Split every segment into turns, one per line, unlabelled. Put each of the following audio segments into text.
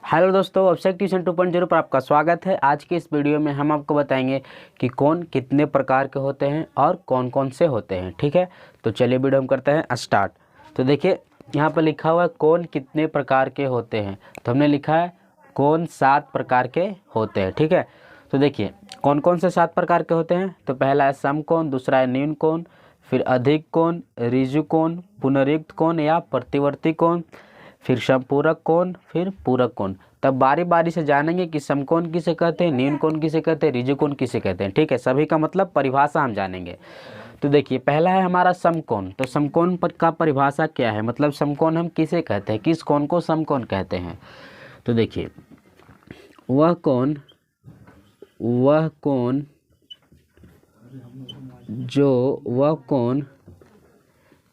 Hello दोस्तों, अभिषेक tuition 2.0 पर आपका स्वागत है। आज के इस वीडियो में हम आपको बताएंगे कि कोण कितने प्रकार के होते हैं और कौन कौन से होते हैं। ठीक है, तो चलिए वीडियो हम करते हैं स्टार्ट। तो देखिए यहाँ पर लिखा हुआ है कोण कितने प्रकार के होते हैं, तो हमने लिखा है कोण 7 प्रकार के होते हैं। ठीक है, तो देखिए कौन कौन से 7 प्रकार के होते हैं। तो पहला है समकोण, दूसरा है न्यून कोण, फिर अधिक कोण, ऋजु कोण, पुनरुक्त कोण या प्रतिवर्ती कोण, फिर समपूरक कोण, फिर पूरक कोण। तब बारी बारी से जानेंगे कि समकोण किसे कहते हैं, न्यून कोण किसे कहते हैं, ऋजु कोण किसे कहते हैं। ठीक है, सभी का मतलब परिभाषा हम जानेंगे। तो देखिए पहला है हमारा समकोण। तो समकोण का परिभाषा क्या है, मतलब समकोण हम किसे कहते हैं, किस कोण को समकोण कहते हैं। तो देखिए वह कोण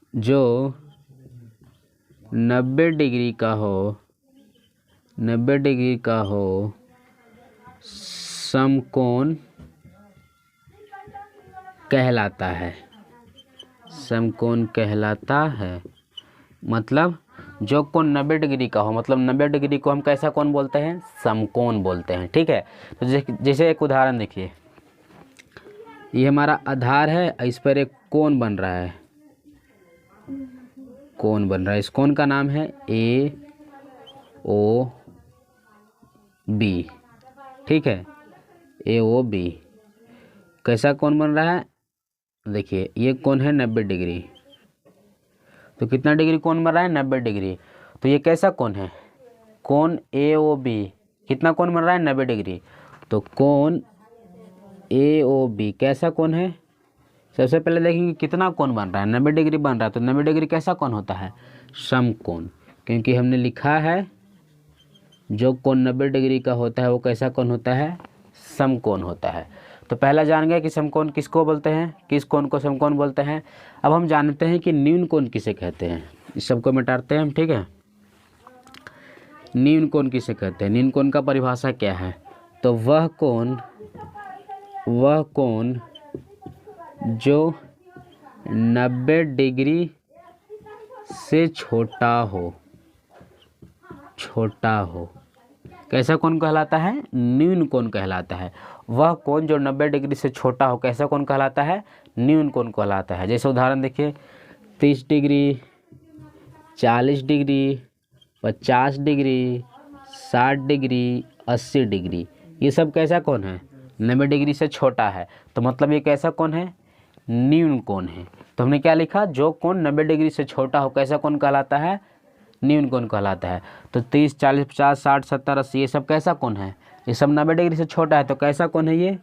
जो 90 डिग्री का हो समकोण कहलाता है। समकोण कहलाता है मतलब जो कोण 90 डिग्री का हो, मतलब 90 डिग्री को हम कैसा कोण बोलते हैं, समकोण बोलते हैं। ठीक है, तो जैसे एक उदाहरण देखिए, ये हमारा आधार है, इस पर एक कोण बन रहा है, इस कोण का नाम है AOB। ठीक है, AOB कैसा कोण बन रहा है, देखिए ये कोण है 90 डिग्री। तो कितना डिग्री कोण बन रहा है, 90 डिग्री। तो ये कैसा कोण है, कोण AOB कितना कोण बन रहा है, 90 डिग्री। तो कोण AOB कैसा कोण है, सबसे पहले देखेंगे कितना कोण बन रहा है, 90 डिग्री बन रहा है। तो 90 डिग्री कैसा कोण होता है, समकोण, क्योंकि हमने लिखा है जो कोण 90 डिग्री का होता है वो कैसा कोण होता है, समकोण होता है। तो पहला जान गया कि समकोण किसको बोलते हैं, किस कोण को समकोण बोलते हैं। अब हम जानते हैं कि न्यून कोण किसे कहते हैं, इस सबको मिटाते हैं हम। ठीक है, न्यून कोण किसे कहते हैं, न्यून कोण का परिभाषा क्या है। तो वह कोण जो 90 डिग्री से छोटा हो कैसा कोण कहलाता है, न्यून कोण कहलाता है। वह कोण जो 90 डिग्री से छोटा हो कैसा कोण कहलाता है, न्यून कोण कहलाता है। जैसे उदाहरण देखिए 30 degree, 40 degree, 50 degree, 60 degree, 80 degree, ये सब कैसा कोण है, 90 डिग्री से छोटा है। तो मतलब ये कैसा कोण है, न्यून कोण है। तो हमने क्या लिखा, जो कोण 90 डिग्री से छोटा हो कैसा कोण कहलाता है, न्यून कोण कहलाता है। तो 30, 40, 50, 60, 70, 80 ये सब कैसा कोण है, ये सब 90 डिग्री से छोटा है। तो कैसा कोण है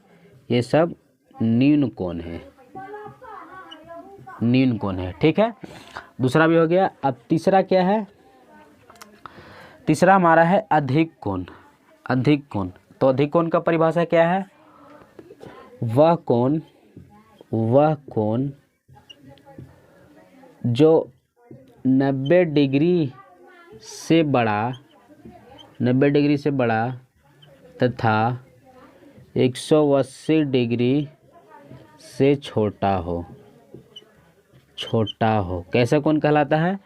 ये सब न्यून कोण है, न्यून कोण है। ठीक है, दूसरा भी हो गया। अब तीसरा क्या है, तीसरा हमारा है अधिक कोण। तो अधिक कोण का परिभाषा क्या है, वह कोण जो 90 डिग्री से बड़ा तथा 180 डिग्री से छोटा हो कैसा कोण कहलाता है,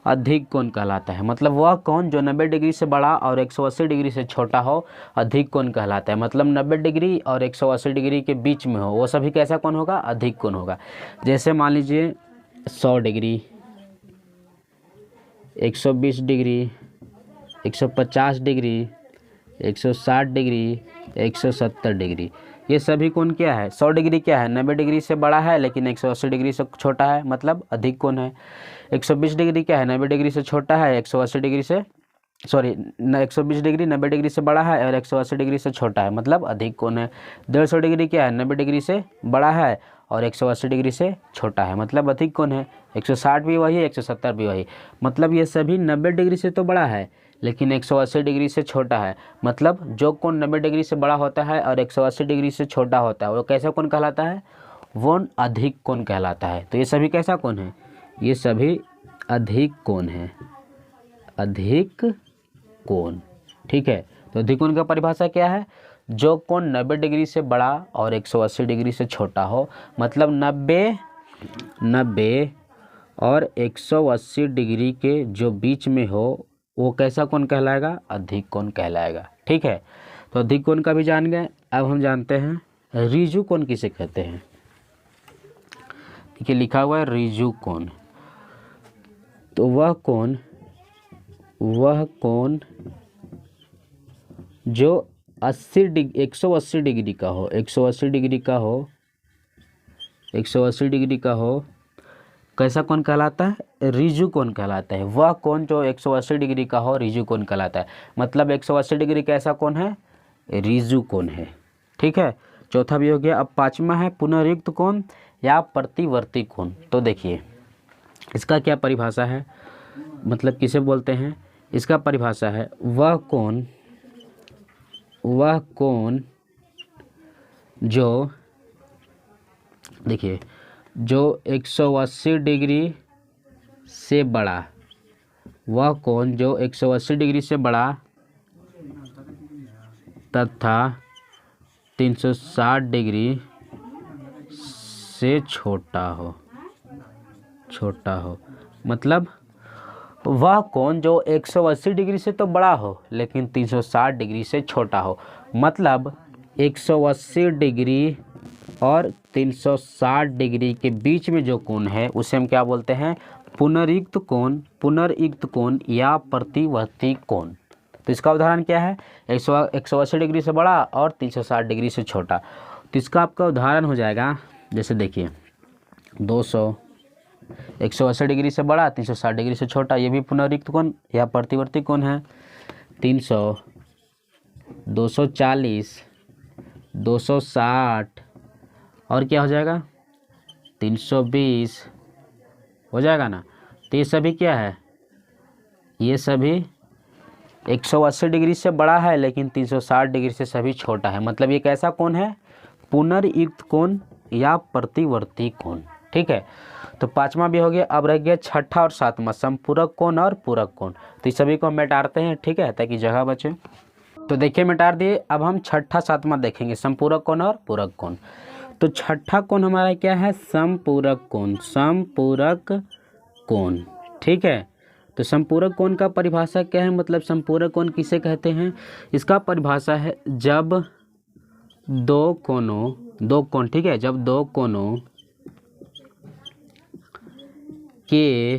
अधिक कोण कहलाता है। मतलब वह कोण जो 90 डिग्री से बड़ा और 180 डिग्री से छोटा हो अधिक कोण कहलाता है। मतलब 90 डिग्री और 180 डिग्री के बीच में हो वो सभी कैसा कोण होगा, अधिक कोण होगा। जैसे मान लीजिए 100 degree, 120 degree, 150 degree, 160 degree, 170 degree, ये सभी कोण क्या है, 100 डिग्री क्या है, 90 डिग्री से बड़ा है लेकिन 180 डिग्री से छोटा है, मतलब अधिक कोण है। 120 डिग्री क्या है, 90 डिग्री से छोटा है, 120 डिग्री से 90 डिग्री से बड़ा है और 180 डिग्री से छोटा है, मतलब अधिक कोण है। 150 डिग्री क्या है, 90 डिग्री से बड़ा है और 180 डिग्री से छोटा है, मतलब अधिक कोण है। 160 भी वही है, 170 भी वही, मतलब ये सभी 90 डिग्री से तो बड़ा है लेकिन 180 डिग्री से छोटा है। मतलब जो कोण 90 डिग्री से बड़ा होता है और 180 डिग्री से छोटा होता है वो कैसा कोण कहलाता है, वो अधिक कोण कहलाता है। तो ये सभी कैसा कोण है, ये सभी अधिक कोण है, अधिक कोण। ठीक है, तो अधिक कोण का परिभाषा क्या है, जो कोण 90 डिग्री से बड़ा और 180 डिग्री से छोटा हो, मतलब 90 और 180 डिग्री के जो बीच में हो वो कैसा कोण कहलाएगा? अधिक कोण कहलाएगा। ठीक है, तो अधिक कोण का भी जान गए। अब हम जानते हैं ऋजु कोण किसे कहते हैं। देखिए लिखा हुआ है ऋजु कोण। तो वह कोण जो 180 डिग्री का हो, 180 डिग्री का हो, 180 डिग्री का हो, कैसा कोण कहलाता है? ऋजु कोण कहलाता है। वह कोण जो 180 डिग्री का हो ऋजु कोण कहलाता है। मतलब 180 डिग्री कैसा कोण है? ऋजु कोण है। ठीक है, चौथा भी हो गया। अब पांचवा है पुनर्युक्त कोण या प्रतिवर्ती कोण। तो देखिए इसका क्या परिभाषा है, मतलब किसे बोलते हैं? इसका परिभाषा है वह कोण जो, देखिए, जो 180 डिग्री से बड़ा, वह कोण जो 180 डिग्री से बड़ा तथा 360 डिग्री से छोटा हो। मतलब वह कोण जो 180 डिग्री से तो बड़ा हो लेकिन 360 डिग्री से छोटा हो। मतलब 180 डिग्री और 360 डिग्री के बीच में जो कोण है उसे हम क्या बोलते हैं? पुनर्युक्त कोण या प्रतिवर्ती कोण। तो इसका उदाहरण क्या है? 180 डिग्री से बड़ा और 360 डिग्री से छोटा। तो इसका आपका उदाहरण हो जाएगा, जैसे देखिए 180 डिग्री से बड़ा 360 डिग्री से छोटा, ये भी पुनर्युक्त कोण या प्रतिवर्ती कोण है। 300, 240, 260 और क्या हो जाएगा? 320 हो जाएगा ना। तो ये सभी क्या है? ये सभी 180 डिग्री से बड़ा है लेकिन 360 डिग्री से सभी छोटा है। मतलब ये कैसा कोण है? पुनर्युक्त कोण या प्रतिवर्ती कोण। ठीक है, तो पांचवा भी हो गया। अब रह गया छठा और सातवां, संपूरक कोण और पूरक कोण। तो इस सभी को हम मिटाते हैं, ठीक है, ताकि जगह बचे। तो देखिए मिटार दिए। अब हम छठा सातवां देखेंगे, संपूरक कोण और पूरक कोण। तो छठा कोण हमारा क्या है? संपूरक कोण। ठीक है, तो संपूरक कोण का परिभाषा क्या है? मतलब संपूरक कोण किसे कहते हैं? इसका परिभाषा है जब दो कोण, ठीक है, जब दो कोणों के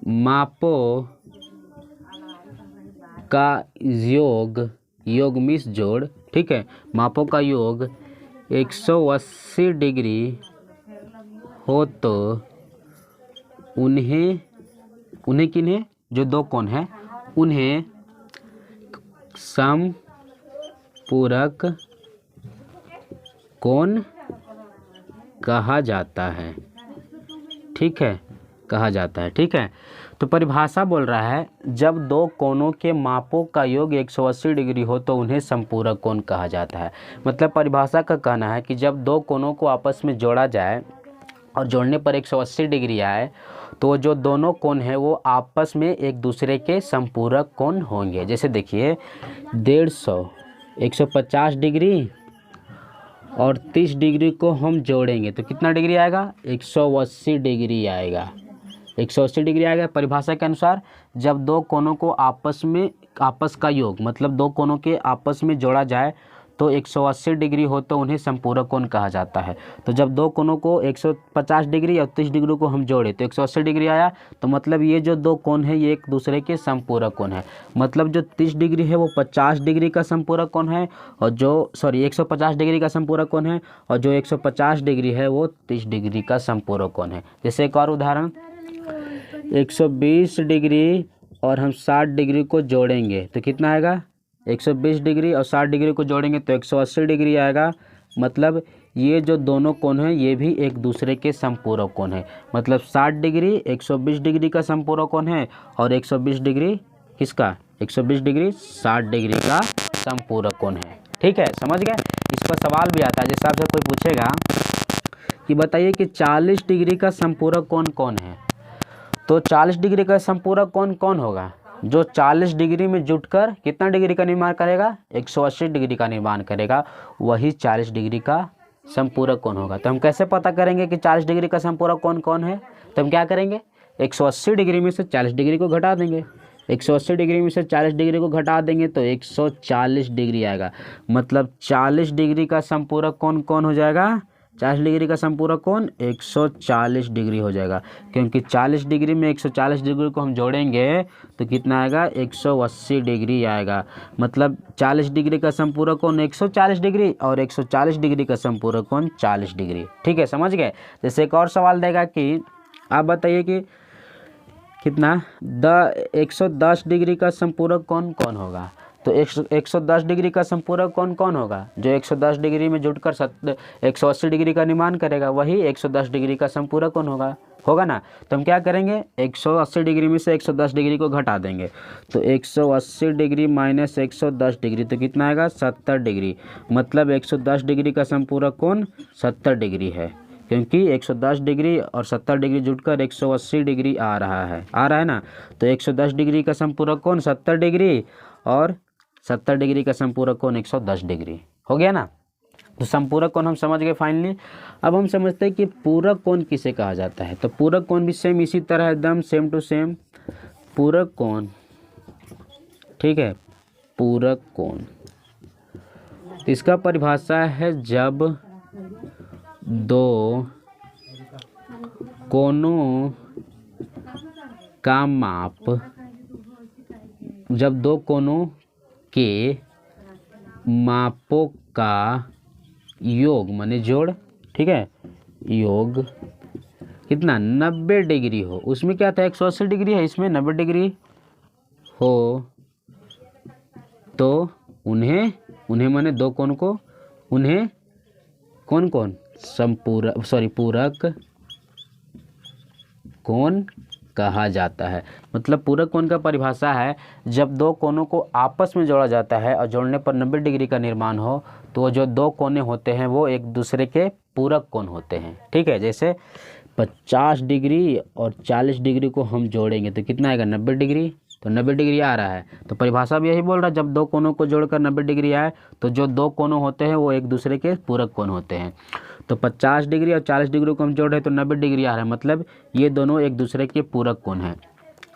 मापों का योग मीन्स जोड़, ठीक है, मापों का योग 180 डिग्री हो तो उन्हें किन्हें? जो दो कोण हैं उन्हें समपूरक कोण कहा जाता है। ठीक है, कहा जाता है। ठीक है, तो परिभाषा बोल रहा है जब दो कोणों के मापों का योग 180 डिग्री हो तो उन्हें संपूरक कोण कहा जाता है। मतलब परिभाषा का कहना है कि जब दो कोणों को आपस में जोड़ा जाए और जोड़ने पर 180 डिग्री आए तो जो दोनों कोण हैं वो आपस में एक दूसरे के संपूरक कोण होंगे। जैसे देखिए 150, 150 डिग्री और 30 डिग्री को हम जोड़ेंगे तो कितना डिग्री आएगा? 180 डिग्री आएगा। 180 डिग्री आएगा। परिभाषा के अनुसार जब दो कोणों को आपस का योग, मतलब दो कोणों के आपस में जोड़ा जाए तो 180 डिग्री हो तो उन्हें संपूरक कोण कहा जाता है। तो जब दो कोणों को 150 डिग्री और 30 डिग्री को हम जोड़े तो 180 डिग्री आया। तो मतलब ये जो दो कोण है ये एक दूसरे के संपूरक कोण है। मतलब जो 30 डिग्री है वो 50 डिग्री का संपूरक कोण है और जो 150 डिग्री का संपूरक कोण है और जो 150 डिग्री है वो 30 डिग्री का संपूरक कोण है। जैसे एक और उदाहरण, 120 डिग्री और हम 60 डिग्री को जोड़ेंगे तो कितना आएगा? 120 डिग्री और 60 डिग्री को जोड़ेंगे तो 180 डिग्री आएगा। मतलब ये जो दोनों कोण हैं ये भी एक दूसरे के संपूरक कोण है। मतलब 60 डिग्री 120 डिग्री का संपूरक कोण है और 120 डिग्री किसका? 120 डिग्री 60 डिग्री का संपूरक कोण है। ठीक है, समझ गए? इस पर सवाल भी आता है, जैसे आपसे कोई पूछेगा कि बताइए कि 40 डिग्री का संपूरक कोण कौन है, तो 40 डिग्री का संपूरक कोण कौन होगा? जो 40 डिग्री में जुटकर कितना डिग्री का निर्माण करेगा? 180 डिग्री का निर्माण करेगा, वही 40 डिग्री का संपूरक कोण होगा। तो हम कैसे पता करेंगे कि 40 डिग्री का संपूरक कोण कौन है? तो हम क्या करेंगे? 180 डिग्री में से 40 डिग्री को घटा देंगे। 180 डिग्री में से 40 डिग्री को घटा देंगे तो 140 डिग्री आएगा। मतलब 40 डिग्री का संपूरक कोण कौन हो जाएगा? 40 डिग्री का संपूरक कोण 140 डिग्री हो जाएगा, क्योंकि 40 डिग्री में 140 डिग्री को हम जोड़ेंगे तो कितना आएगा? 180 डिग्री आएगा। मतलब 40 डिग्री का संपूरक कोण 140 डिग्री और 140 डिग्री का संपूरक कोण 40 डिग्री। ठीक है, समझ गए। जैसे एक और सवाल देगा कि आप बताइए कि कितना 110 डिग्री का संपूरक कोण कौन होगा? तो 110 डिग्री का संपूरक कोण कौन होगा? जो 110 डिग्री में जुड़कर 180 डिग्री का निर्माण करेगा, वही 110 डिग्री का संपूरक कोण होगा ना। तो हम क्या करेंगे? 180 डिग्री में से 110 डिग्री को घटा देंगे तो 180 डिग्री माइनस 110 डिग्री तो कितना आएगा? 70 डिग्री। मतलब 110 डिग्री का संपूरक कोण 70 डिग्री है, क्योंकि 110 डिग्री और 70 डिग्री जुड़कर 180 डिग्री आ रहा है ना। तो 110 डिग्री का संपूरक कोण 70 डिग्री और 70 डिग्री का संपूरक कोण 110 डिग्री हो गया ना। तो संपूरक कोण हम समझ गए फाइनली। अब हम समझते हैं कि पूरक कोण किसे कहा जाता है। तो पूरक कोण भी सेम इसी तरह एकदम सेम टू सेम पूरक कोण, ठीक है, पूरक कोण। इसका परिभाषा है जब दो कोणों का माप, जब दो कोणों के मापों का योग माने जोड़, ठीक है, योग कितना 90 डिग्री हो। उसमें क्या था 180 डिग्री है, इसमें 90 डिग्री हो तो उन्हें माने दो कोण को उन्हें कौन पूरक कोण कहा जाता है। मतलब पूरक कोण का परिभाषा है जब दो कोणों को आपस में जोड़ा जाता है और जोड़ने पर 90 डिग्री का निर्माण हो तो जो दो कोने होते हैं वो एक दूसरे के पूरक कोण होते हैं। ठीक है, जैसे 50 डिग्री और 40 डिग्री को हम जोड़ेंगे तो कितना आएगा? 90 डिग्री। तो 90 डिग्री आ रहा है, तो परिभाषा भी यही बोल रहा है जब दो कोनों को जोड़कर 90 डिग्री आए तो जो दो कोनों होते हैं वो एक दूसरे के पूरक कोण होते हैं। तो 50 डिग्री और 40 डिग्री को हम जोड़ रहे हैं तो 90 डिग्री आ रहा है, मतलब ये दोनों एक दूसरे के पूरक कोण हैं।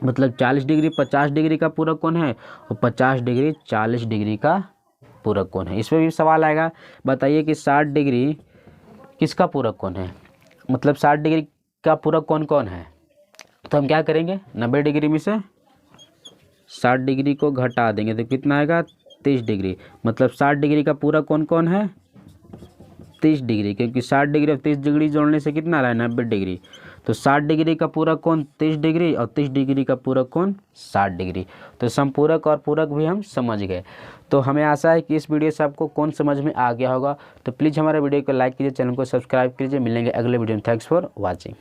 मतलब 40 डिग्री 50 डिग्री का पूरक कोण है और 50 डिग्री 40 डिग्री का पूरक कोण है। इसमें भी सवाल आएगा, बताइए कि 60 डिग्री किसका पूरक कोण है? मतलब 60 डिग्री का पूरक कोण कौन है? तो हम क्या करेंगे? 90 डिग्री में से 60 डिग्री को घटा देंगे तो कितना आएगा? 30 डिग्री। मतलब 60 डिग्री का पूरक कोण कौन है? 30 डिग्री, क्योंकि 60 डिग्री और 30 डिग्री जोड़ने से कितना आ रहा है? 90 डिग्री। तो 60 डिग्री का पूरक कोण 30 डिग्री और 30 डिग्री का पूरक कोण 60 डिग्री। तो संपूरक और पूरक भी हम समझ गए। तो हमें आशा है कि इस वीडियो से आपको कौन समझ में आ गया होगा। तो प्लीज़ हमारे वीडियो को लाइक कीजिए, चैनल को सब्सक्राइब कीजिए। मिलेंगे अगले वीडियो में। Thanks for watching.